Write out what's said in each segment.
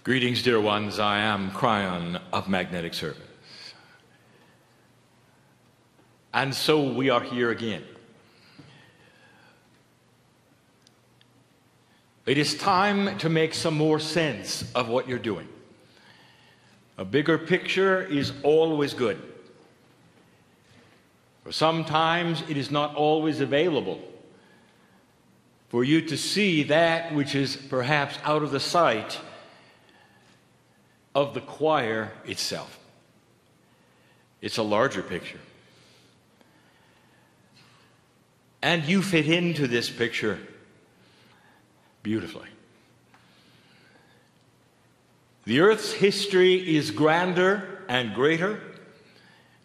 Greetings, dear ones. I am Kryon of Magnetic Service. And so we are here again. It is time to make some more sense of what you're doing. A bigger picture is always good. For sometimes it is not always available for you to see that which is perhaps out of the sight of the choir itself. It's a larger picture. And you fit into this picture beautifully. The earth's history is grander and greater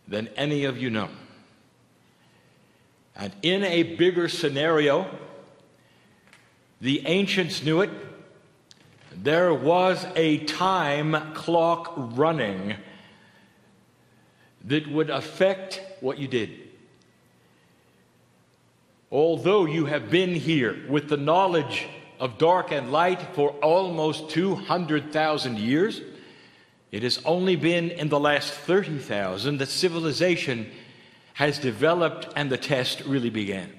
than any of you know. And in a bigger scenario, the ancients knew it. There was a time clock running that would affect what you did. Although you have been here with the knowledge of dark and light for almost 200,000 years, it has only been in the last 30,000 that civilization has developed and the test really began.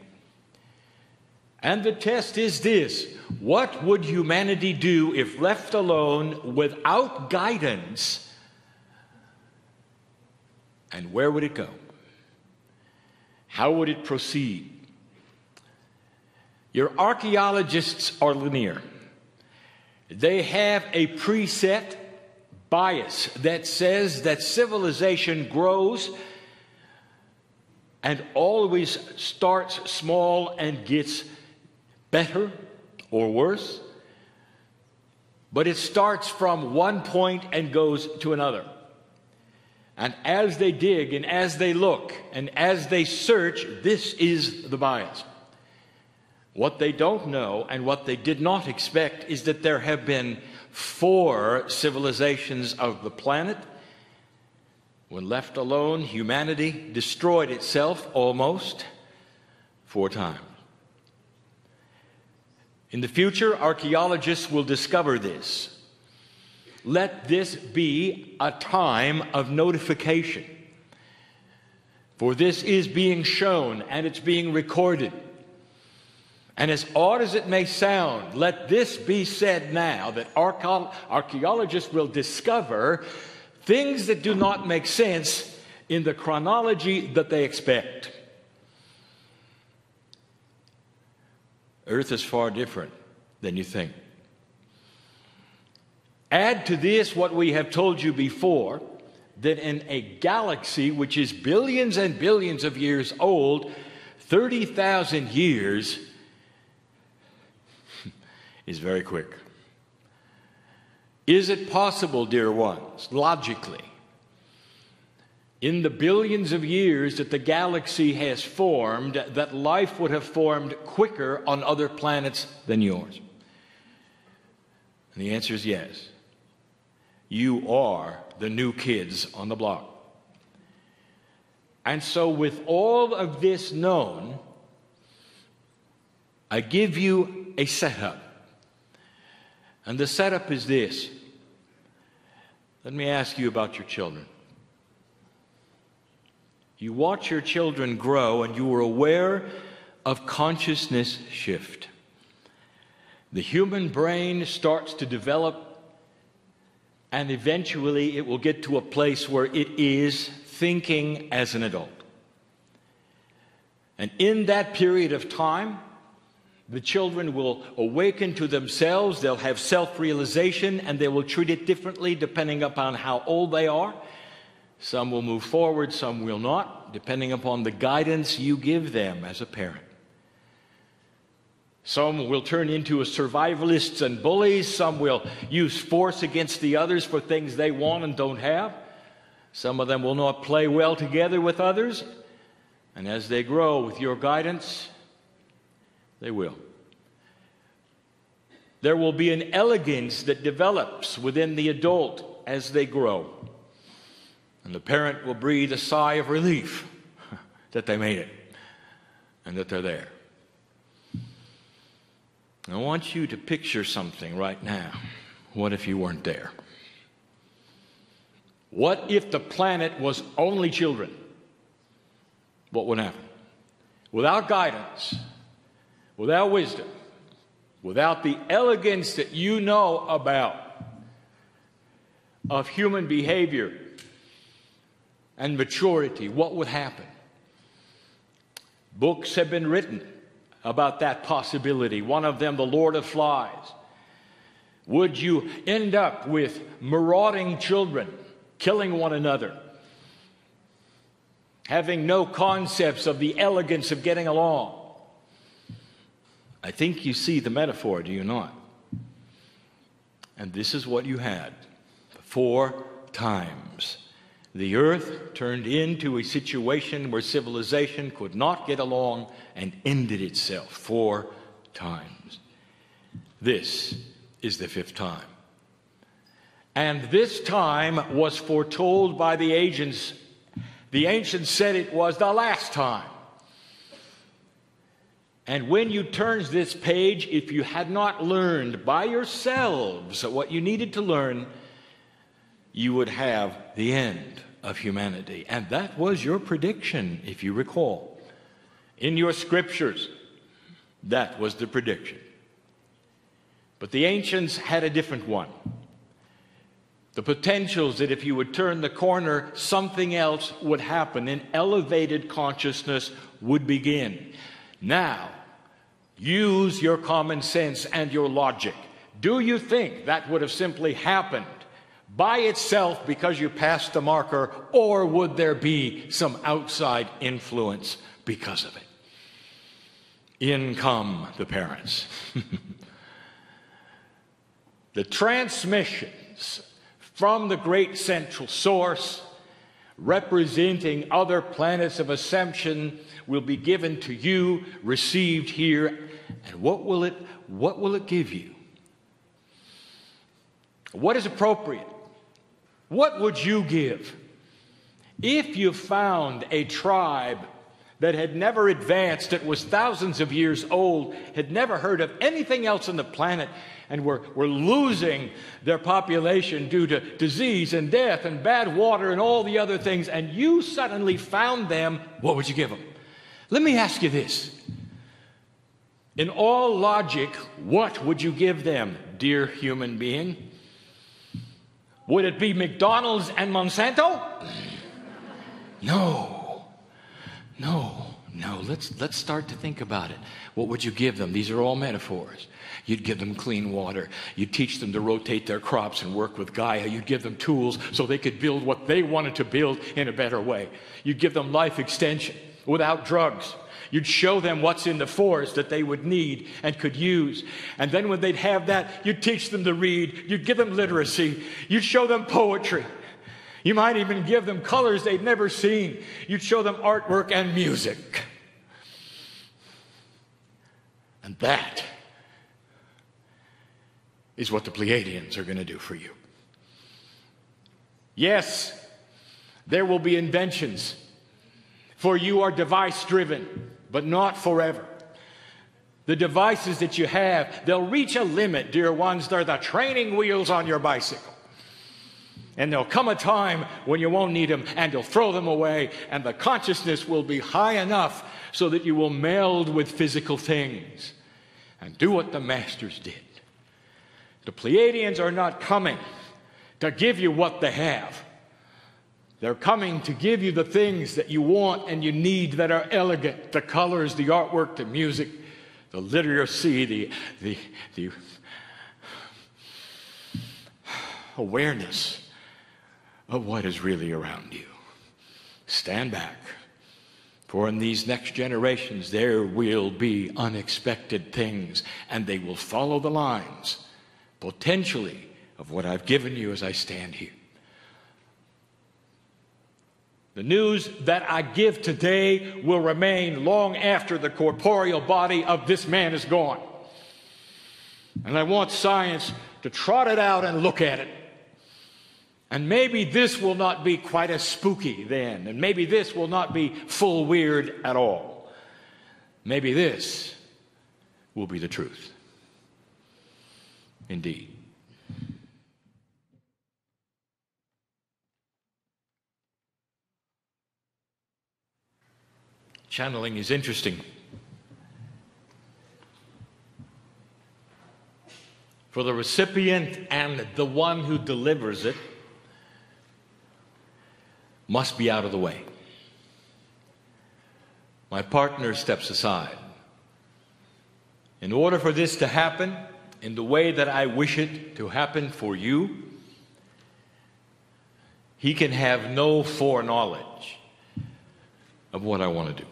And the test is this: what would humanity do if left alone without guidance? And where would it go? How would it proceed? Your archaeologists are linear. They have a preset bias that says that civilization grows and always starts small and gets better or worse, but it starts from one point and goes to another. And as they dig and as they look and as they search, this is the bias. What they don't know and what they did not expect is that there have been 4 civilizations of the planet. When left alone, humanity destroyed itself almost 4 times. In the future, archaeologists will discover this. Let this be a time of notification. For this is being shown and it's being recorded. And as odd as it may sound, let this be said now, that archaeologists will discover things that do not make sense in the chronology that they expect. Earth is far different than you think. Add to this what we have told you before, that in a galaxy which is billions and billions of years old, 30,000 years is very quick. Is it possible, dear ones, logically, in the billions of years that the galaxy has formed, that life would have formed quicker on other planets than yours? And the answer is yes. You are the new kids on the block. And so with all of this known, I give you a setup. And the setup is this. Let me ask you about your children. You watch your children grow and you are aware of consciousness shift. The human brain starts to develop, and eventually it will get to a place where it is thinking as an adult. And in that period of time, the children will awaken to themselves, they'll have self-realization, and they will treat it differently depending upon how old they are. Some will move forward, some will not, depending upon the guidance you give them as a parent. Some will turn into survivalists and bullies. Some will use force against the others for things they want and don't have. Some of them will not play well together with others. And as they grow with your guidance, they will. There will be an elegance that develops within the adult as they grow. And the parent will breathe a sigh of relief that they made it and that they're there. I want you to picture something right now What if you weren't there? What if the planet was only children? What would happen? Without guidance, without wisdom, without the elegance that you know about of human behavior and maturity, what would happen? Books have been written about that possibility. One of them, The Lord of Flies. Would you end up with marauding children, killing one another, having no concepts of the elegance of getting along? I think you see the metaphor, do you not? And this is what you had. 4 times the earth turned into a situation where civilization could not get along and ended itself 4 times. This is the 5th time. And this time was foretold by the ancients. The ancients said it was the last time. And when you turn this page, if you had not learned by yourselves what you needed to learn, you would have the end of humanity. And that was your prediction, if you recall. In your scriptures, that was the prediction. But the ancients had a different one. The potentials that if you would turn the corner, something else would happen. An elevated consciousness would begin. Now, use your common sense and your logic. Do you think that would have simply happened by itself because you passed the marker, or would there be some outside influence because of it? In come the parents. The transmissions from the great central source, representing other planets of ascension, will be given to you, received here. And what will it give you? What is appropriate? What would you give if you found a tribe that had never advanced, that was thousands of years old, had never heard of anything else on the planet, and were losing their population due to disease and death and bad water and all the other things, and you suddenly found them? What would you give them? Let me ask you this. In all logic, what would you give them, dear human being? Would it be McDonald's and Monsanto? No. Let's start to think about it. What would you give them? These are all metaphors. You'd give them clean water. You'd teach them to rotate their crops and work with Gaia. You'd give them tools so they could build what they wanted to build in a better way. You'd give them life extension without drugs. You'd show them what's in the forest that they would need and could use. And then when they'd have that, you'd teach them to read. You'd give them literacy. You'd show them poetry. You might even give them colors they'd never seen. You'd show them artwork and music. And that is what the Pleiadians are going to do for you. Yes, there will be inventions, for you are device-driven, but not forever. The devices that you have, they'll reach a limit, dear ones. They're the training wheels on your bicycle. And there'll come a time when you won't need them, and you'll throw them away, and the consciousness will be high enough so that you will meld with physical things and do what the masters did. The Pleiadians are not coming to give you what they have. They're coming to give you the things that you want and you need that are elegant. The colors, the artwork, the music, the literacy, the awareness of what is really around you. Stand back, for in these next generations there will be unexpected things, and they will follow the lines, potentially, of what I've given you as I stand here. The news that I give today will remain long after the corporeal body of this man is gone. And I want science to trot it out and look at it. And maybe this will not be quite as spooky then. And maybe this will not be full weird at all. Maybe this will be the truth. Indeed. Channeling is interesting. For the recipient and the one who delivers it must be out of the way. My partner steps aside. In order for this to happen in the way that I wish it to happen for you, he can have no foreknowledge of what I want to do.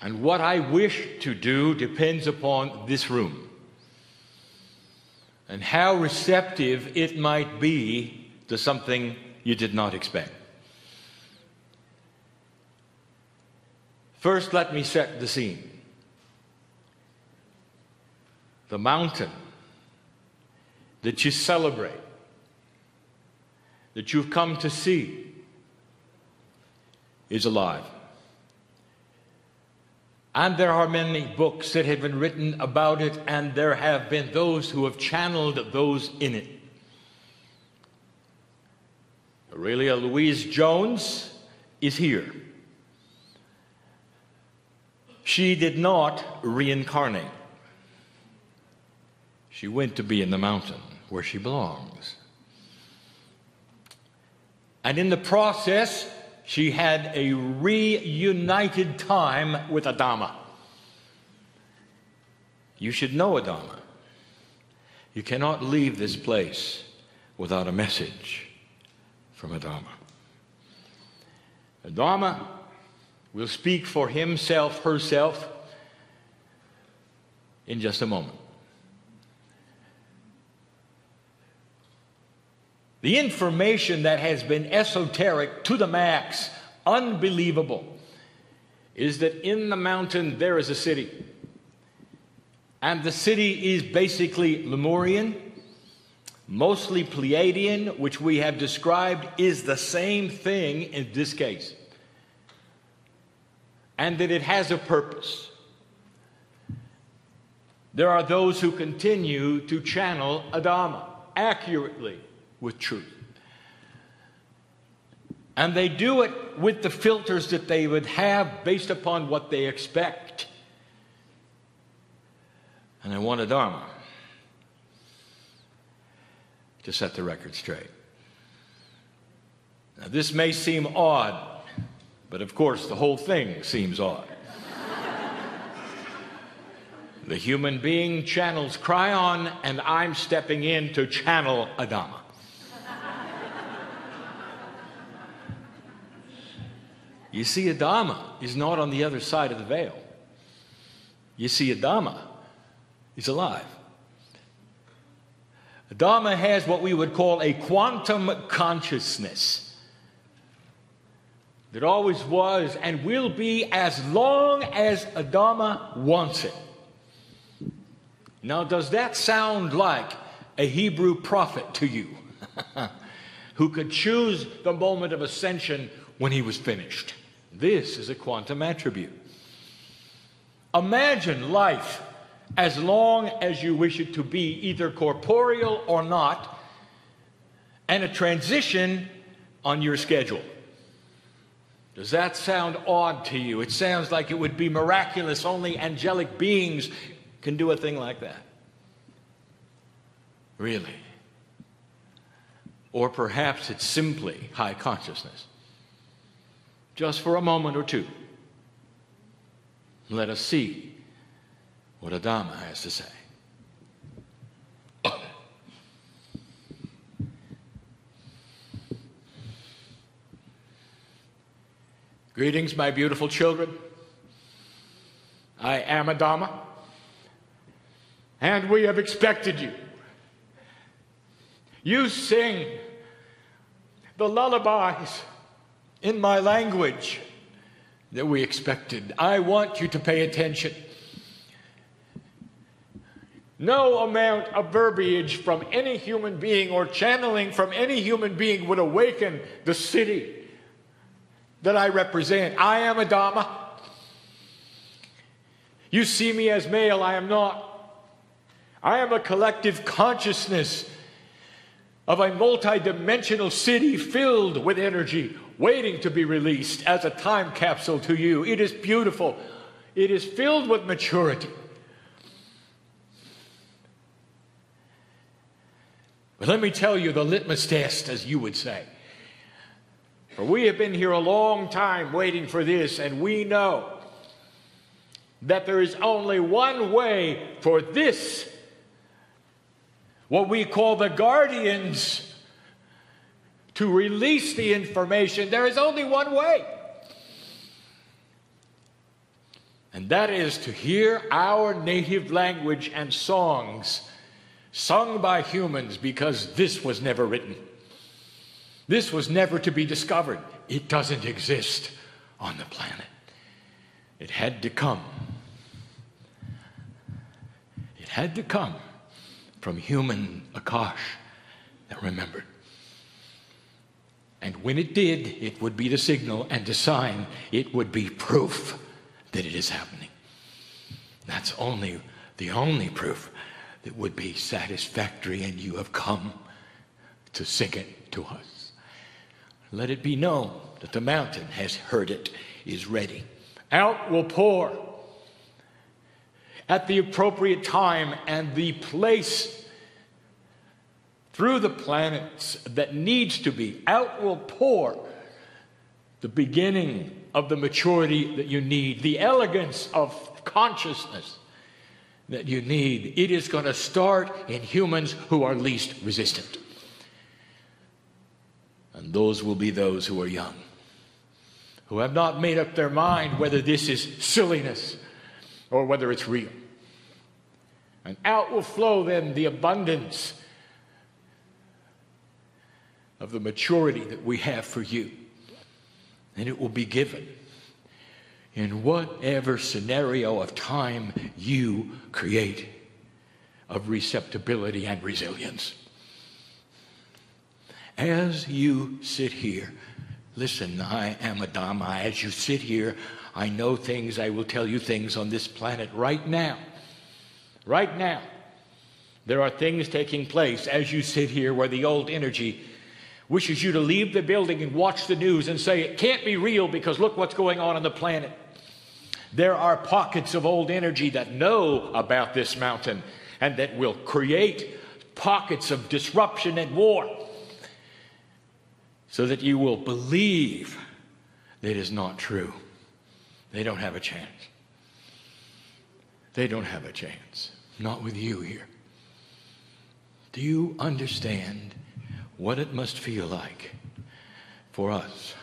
And what I wish to do depends upon this room and how receptive it might be to something you did not expect. First, let me set the scene. The mountain that you celebrate, that you've come to see, is alive. And there are many books that have been written about it, and there have been those who have channeled those in it. Aurelia Louise Jones is here. She did not reincarnate. She went to be in the mountain where she belongs. And in the process, she had a reunited time with Adama. You should know Adama. You cannot leave this place without a message from Adama. Adama will speak for himself, herself, in just a moment. The information that has been esoteric to the max, unbelievable, is that in the mountain there is a city. And the city is basically Lemurian, mostly Pleiadian, which we have described is the same thing in this case. And that it has a purpose. There are those who continue to channel Adama accurately with truth. And they do it with the filters that they would have based upon what they expect. And I want Adama to set the record straight. Now, this may seem odd, but of course the whole thing seems odd. The human being channels Kryon, and I'm stepping in to channel Adama. You see, Adama is not on the other side of the veil. You see, Adama is alive. Adama has what we would call a quantum consciousness that always was and will be as long as Adama wants it. Now, does that sound like a Hebrew prophet to you who could choose the moment of ascension when he was finished? This is a quantum attribute. Imagine life as long as you wish it to be, either corporeal or not, and a transition on your schedule. Does that sound odd to you? It sounds like it would be miraculous. Only angelic beings can do a thing like that. Really? Or perhaps it's simply high consciousness. Just for a moment or two, let us see what Adama has to say. Greetings, my beautiful children. I am Adama, and we have expected you. You sing the lullabies in my language that we expected. I want you to pay attention. No amount of verbiage from any human being or channeling from any human being would awaken the city that I represent. I am Adama. You see me as male, I am not. I am a collective consciousness of a multidimensional city filled with energy, waiting to be released as a time capsule to you. It is beautiful. It is filled with maturity. But let me tell you the litmus test, as you would say. For we have been here a long time waiting for this, and we know that there is only one way for this, what we call the guardians, to release the information. There is only one way. And that is to hear our native language and songs sung by humans, because this was never written. This was never to be discovered. It doesn't exist on the planet. It had to come. It had to come from human Akash that remembered. And when it did, it would be the signal and the sign. It would be proof that it is happening. That's the only proof that would be satisfactory, and you have come to sing it to us. Let it be known that the mountain has heard it, is ready. Out will pour at the appropriate time and the place through the planets that needs to be. Out will pour the beginning of the maturity that you need, the elegance of consciousness that you need. It is going to start in humans who are least resistant. And those will be those who are young, who have not made up their mind whether this is silliness or whether it's real. And out will flow then the abundance of the maturity that we have for you. And it will be given in whatever scenario of time you create of receptibility and resilience. As you sit here, listen, I am a Dhamma. As you sit here, I know things, I will tell you things on this planet right now. Right now. There are things taking place as you sit here where the old energy wishes you to leave the building and watch the news and say, it can't be real because look what's going on the planet. There are pockets of old energy that know about this mountain and that will create pockets of disruption and war so that you will believe that it is not true. They don't have a chance. They don't have a chance. Not with you here. Do you understand what it must feel like for us,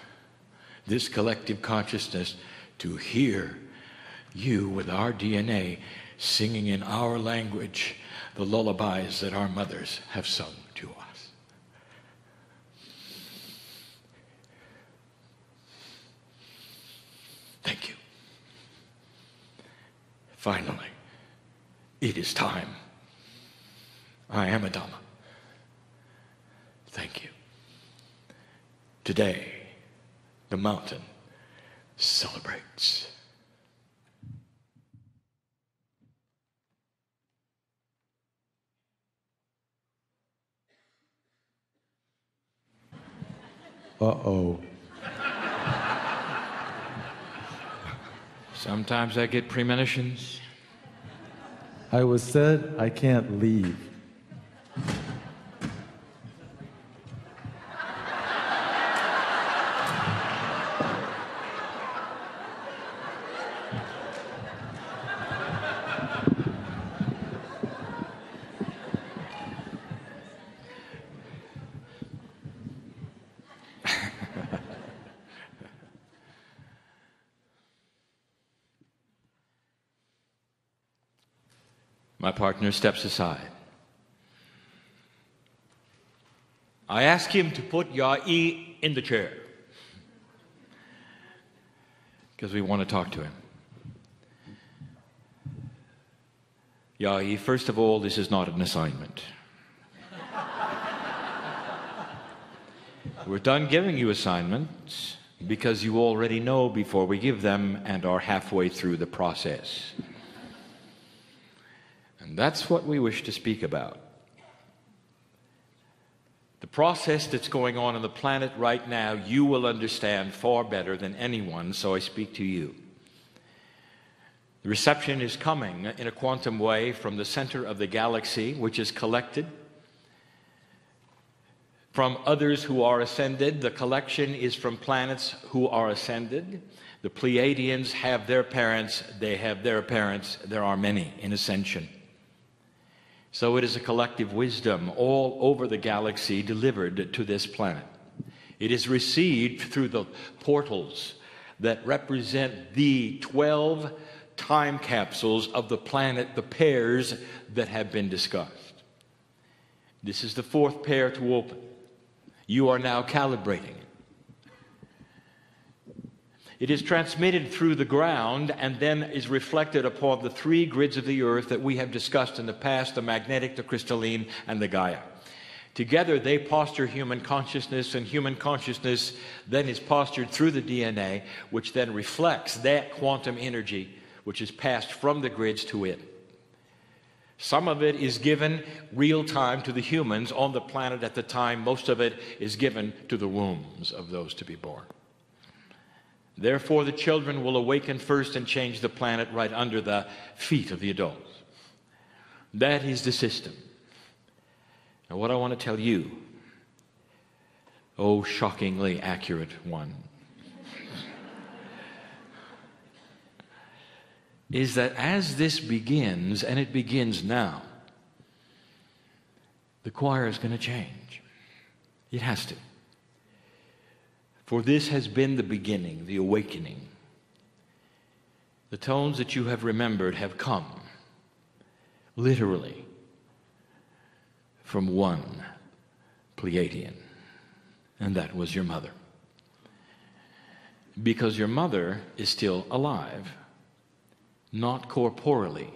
this collective consciousness, to hear you with our DNA singing in our language the lullabies that our mothers have sung to us? Thank you. Finally, it is time. I am a Dhamma. Thank you. Today, the mountain celebrates. Uh-oh. Sometimes I get premonitions. I was said I can't leave. My partner steps aside. I ask him to put Ya-E in the chair because we want to talk to him. Ya-E, first of all, this is not an assignment. We're done giving you assignments because you already know before we give them and are halfway through the process. And that's what we wish to speak about. The process that's going on the planet right now, you will understand far better than anyone, so I speak to you. The reception is coming in a quantum way from the center of the galaxy, which is collected from others who are ascended. The collection is from planets who are ascended. The Pleiadians have their parents, they have their parents. There are many in ascension. So it is a collective wisdom all over the galaxy delivered to this planet. It is received through the portals that represent the 12 time capsules of the planet, the pairs that have been discussed. This is the fourth pair to open. You are now calibrating it. It is transmitted through the ground and then is reflected upon the three grids of the earth that we have discussed in the past, the magnetic, the crystalline, and the Gaia. Together they posture human consciousness, and human consciousness then is postured through the DNA, which then reflects that quantum energy which is passed from the grids to it. Some of it is given real time to the humans on the planet at the time. Most of it is given to the wombs of those to be born. Therefore, the children will awaken first and change the planet right under the feet of the adults. That is the system. Now, what I want to tell you, oh, shockingly accurate one, is that as this begins, and it begins now, the choir is going to change. It has to. For this has been the beginning, the awakening. The tones that you have remembered have come, literally, from one Pleiadian, and that was your mother. Because your mother is still alive, not corporally,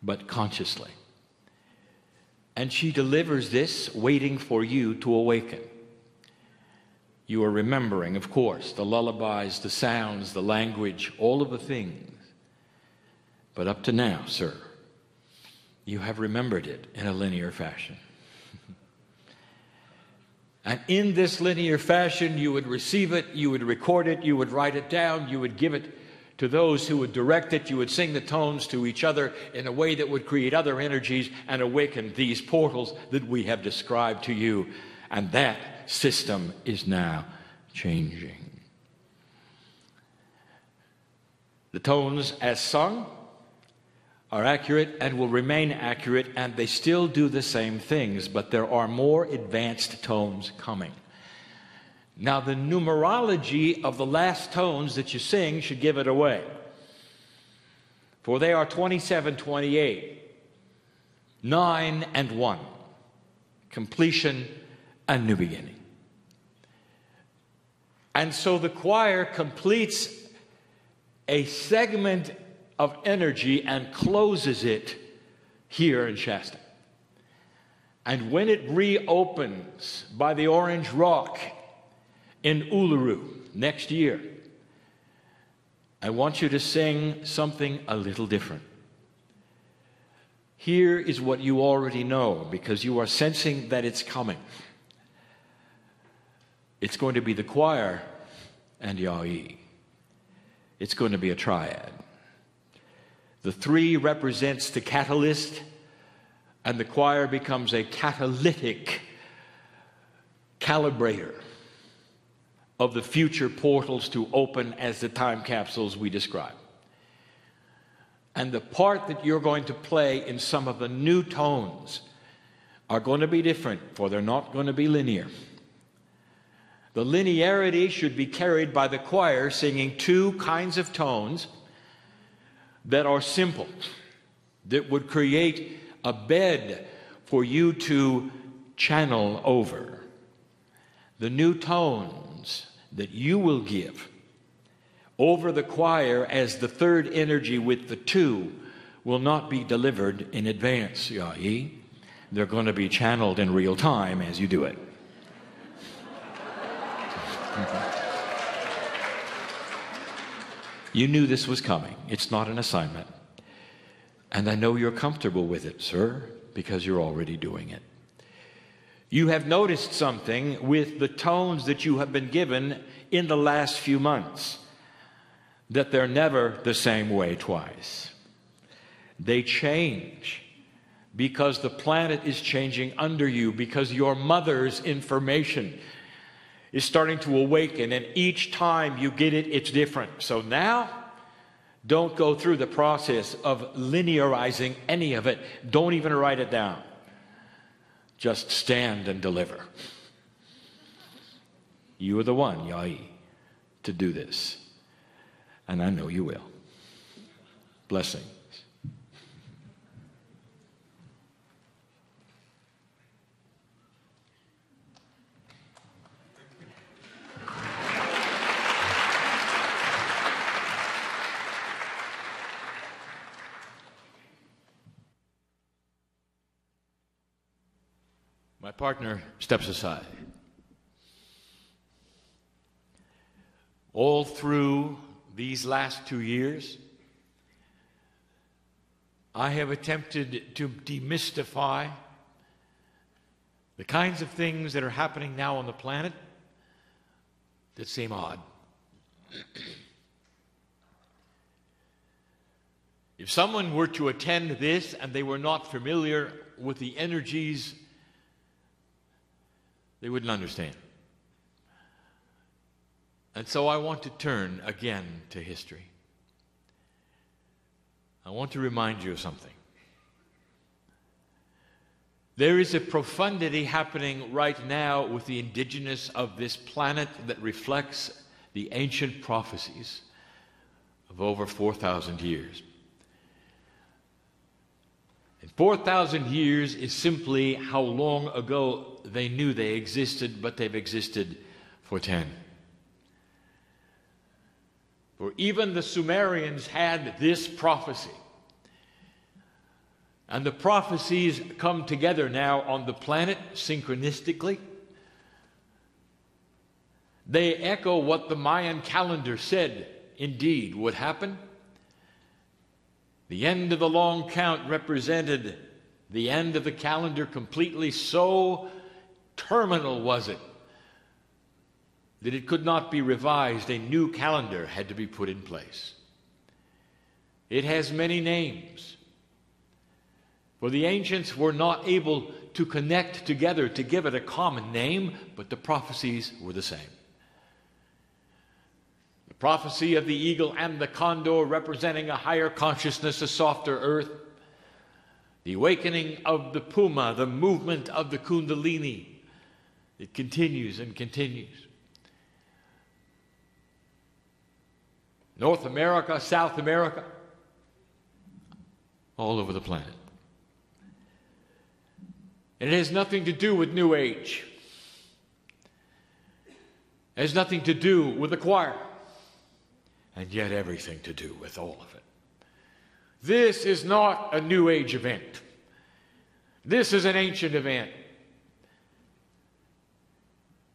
but consciously. And she delivers this, waiting for you to awaken. You are remembering, of course, the lullabies, the sounds, the language, all of the things. But up to now, sir, you have remembered it in a linear fashion. And in this linear fashion, you would receive it, you would record it, you would write it down, you would give it to those who would direct it, you would sing the tones to each other in a way that would create other energies and awaken these portals that we have described to you. And that system is now changing. The tones as sung are accurate and will remain accurate, and they still do the same things, but there are more advanced tones coming. Now, the numerology of the last tones that you sing should give it away. For they are 27, 28, 9, and 1. Completion and new beginning. And so the choir completes a segment of energy and closes it here in Shasta. And when it reopens by the Orange Rock in Uluru next year, I want you to sing something a little different. Here is what you already know, because you are sensing that it's coming. It's going to be the choir and Yahweh. It's going to be a triad. The 3 represents the catalyst, and the choir becomes a catalytic calibrator of the future portals to open as the time capsules we describe. And the part that you're going to play in some of the new tones are going to be different, for they're not going to be linear. The linearity should be carried by the choir singing 2 kinds of tones that are simple, that would create a bed for you to channel over. The new tones that you will give over the choir as the third energy with the 2 will not be delivered in advance, Yahweh. They're going to be channeled in real time as you do it. You knew this was coming. It's not an assignment. And I know you're comfortable with it, sir, because you're already doing it. You have noticed something with the tones that you have been given in the last few months, that they're never the same way twice. They change because the planet is changing under you, because your mother's information is starting to awaken, and each time you get it, it's different. So now, don't go through the process of linearizing any of it. Don't even write it down. Just stand and deliver. You are the one, Yai, to do this. And I know you will. Blessings. My partner steps aside. All through these last 2 years, I have attempted to demystify the kinds of things that are happening now on the planet that seem odd. If someone were to attend this and they were not familiar with the energies, they wouldn't understand. And so I want to turn again to history. I want to remind you of something. There is a profundity happening right now with the indigenous of this planet that reflects the ancient prophecies of over 4,000 years. And 4,000 years is simply how long ago they knew they existed, but they've existed for 10. For even the Sumerians had this prophecy. And the prophecies come together now on the planet synchronistically. They echo what the Mayan calendar said indeed would happen. The end of the long count represented the end of the calendar completely. So terminal was it that it could not be revised. A new calendar had to be put in place. It has many names, for the ancients were not able to connect together to give it a common name, but the prophecies were the same. The prophecy of the eagle and the condor representing a higher consciousness, a softer earth. The awakening of the puma, the movement of the kundalini. It continues and continues. North America, South America, all over the planet. And it has nothing to do with New Age. It has nothing to do with the choir. And yet everything to do with all of it. This is not a New Age event. This is an ancient event.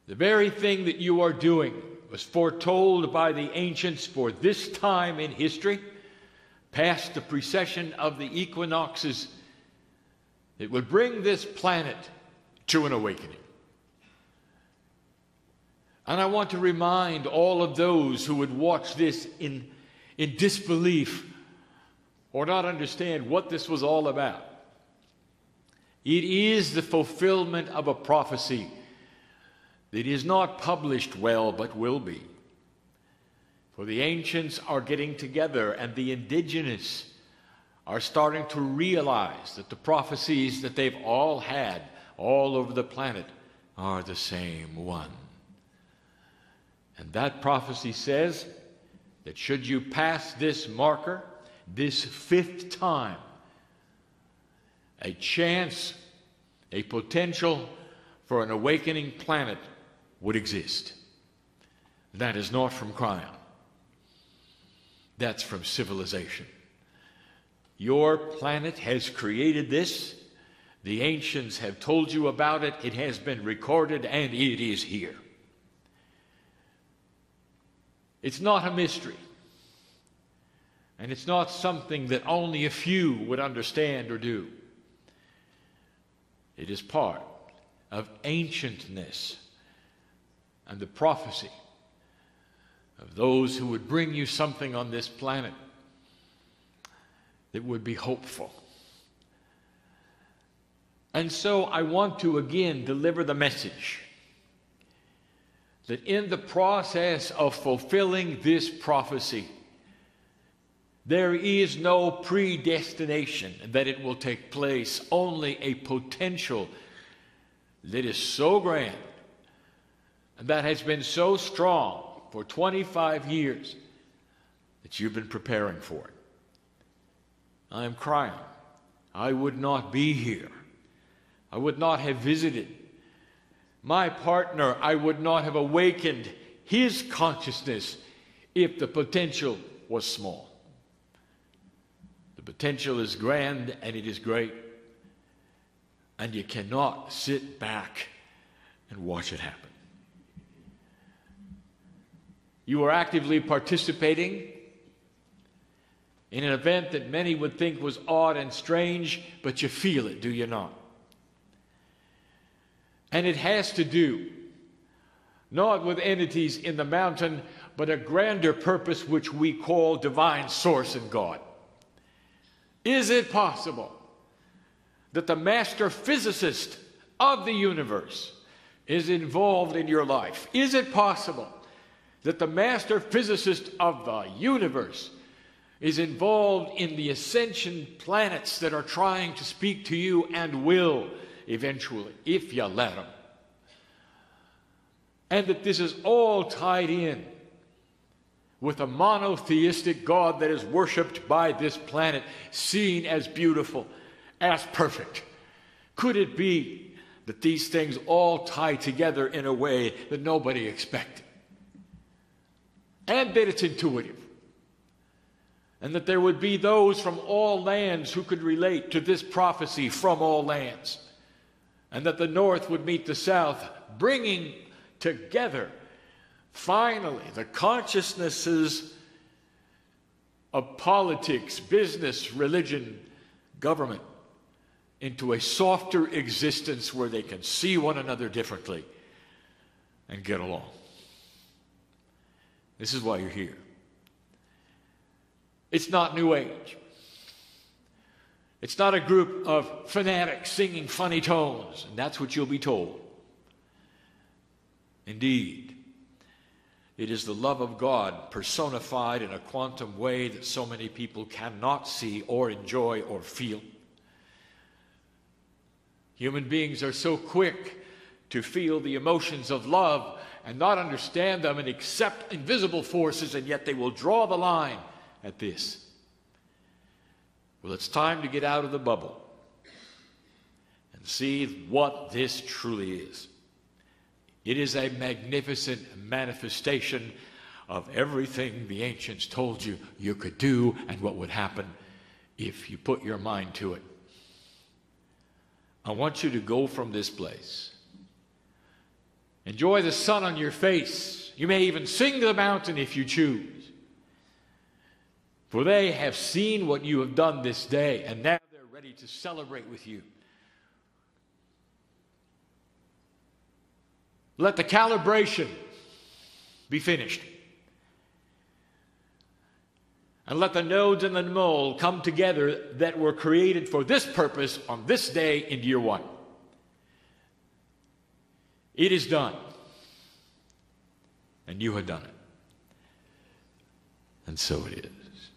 The very thing that you are doing was foretold by the ancients for this time in history, past the precession of the equinoxes. It would bring this planet to an awakening. And I want to remind all of those who would watch this in disbelief or not understand what this was all about. It is the fulfillment of a prophecy that is not published well, but will be. For the ancients are getting together, and the indigenous are starting to realize that the prophecies that they've all had all over the planet are the same one. And that prophecy says that should you pass this marker, this fifth time, a chance, a potential for an awakening planet would exist. That is not from Kryon. That's from civilization. Your planet has created this. The ancients have told you about it. It has been recorded, and it is here. It's not a mystery. And it's not something that only a few would understand or do. It is part of ancientness and the prophecy of those who would bring you something on this planet that would be hopeful. And so I want to again deliver the message that in the process of fulfilling this prophecy, there is no predestination that it will take place, only a potential that is so grand and that has been so strong for 25 years that you've been preparing for it. I am Kryon. I would not be here. I would not have visited. My partner, I would not have awakened his consciousness if the potential was small. The potential is grand and it is great. And you cannot sit back and watch it happen. You are actively participating in an event that many would think was odd and strange, but you feel it, do you not? And it has to do not with entities in the mountain, but a grander purpose which we call divine source in God. Is it possible that the master physicist of the universe is involved in your life? Is it possible that the master physicist of the universe is involved in the ascension planets that are trying to speak to you and will eventually, if you let them? And that this is all tied in with a monotheistic God that is worshipped by this planet, seen as beautiful, as perfect. Could it be that these things all tie together in a way that nobody expected? And that it's intuitive. And that there would be those from all lands who could relate to this prophecy from all lands. And that the North would meet the South, bringing together, finally, the consciousnesses of politics, business, religion, government, into a softer existence where they can see one another differently and get along. This is why you're here. It's not New Age. It's not a group of fanatics singing funny tones, and that's what you'll be told. Indeed, it is the love of God personified in a quantum way that so many people cannot see or enjoy or feel. Human beings are so quick to feel the emotions of love and not understand them and accept invisible forces, and yet they will draw the line at this. Well, it's time to get out of the bubble and see what this truly is. It is a magnificent manifestation of everything the ancients told you you could do and what would happen if you put your mind to it. I want you to go from this place. Enjoy the sun on your face. You may even sing to the mountain if you choose. For they have seen what you have done this day, and now they're ready to celebrate with you. Let the calibration be finished. And let the nodes and the mole come together that were created for this purpose on this day in year one. It is done. And you have done it. And so it is.